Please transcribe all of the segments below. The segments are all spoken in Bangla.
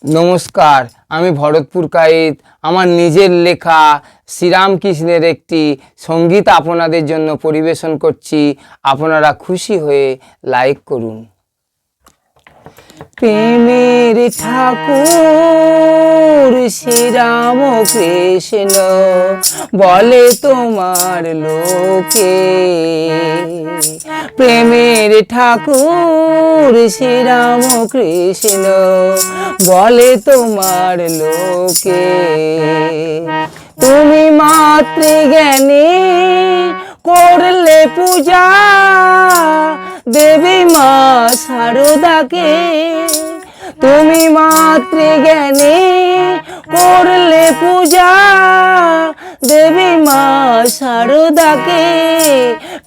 নমস্কার, আমি ভরতপুর কায়েত আমার নিজের লেখা শ্রীরামকৃষ্ণের একটি সঙ্গীত আপনাদের জন্য পরিবেশন করছি। আপনারা খুশি হয়ে লাইক করুন। প্রেমের ঠাকুর শ্রীরাম কৃষ্ণ বলে তোমার লোকে, প্রেমের ঠাকুর শ্রীরাম কৃষ্ণ বলে তোমার লোকে। তুমি মাতৃজ্ঞানী করলে পূজা দেবী মা শারদাকে, তুমি মাতৃজ্ঞানী করলে পূজা দেবী মা শারদাকে।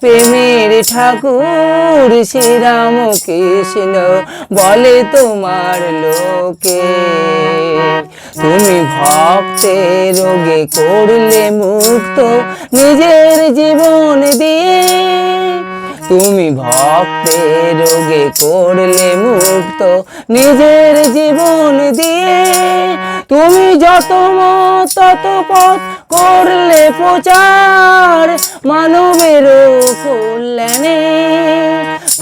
প্রেমের ঠাকুর শ্রীরাম কৃষ্ণ বলে তোমার লোকে। তুমি ভক্তের রোগে করলে মুক্ত নিজের জীবন দিয়ে, তুমি ভক্তের রোগে করলে মুক্ত নিজের জীবন দিয়ে। তুমি যত মত তত পথ করলে প্রচার মানবের কল্যাণে,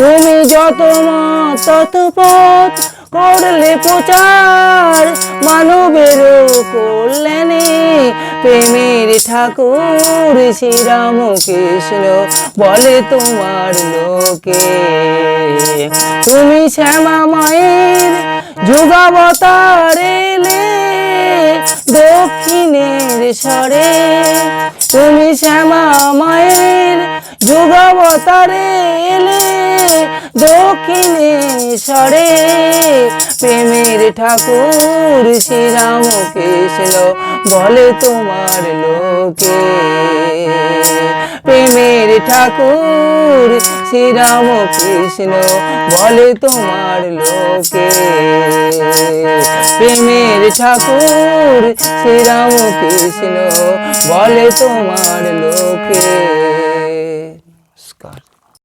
তুমি যত মত তত পথ করলে প্রচার মানবের কল্যাণে। প্রেমের ঠাকুর শ্রীরাম কৃষ্ণ বলে তোমার লোকে। তুমি শ্যামা মায়ের যুগাবতার এলে দক্ষিণের স্বরে, তুমি শ্যামা মায়ের যুগাবতার এলে দক্ষিণেশ্বরে। প্রেমের ঠাকুর শ্রীরাম কৃষ্ণ বলে তোমার লোকে, প্রেমের ঠাকুর শ্রীরাম কৃষ্ণ বলে তোমার লোকে। প্রেমের ঠাকুর শ্রীরাম কৃষ্ণ বলে তোমার লোকে।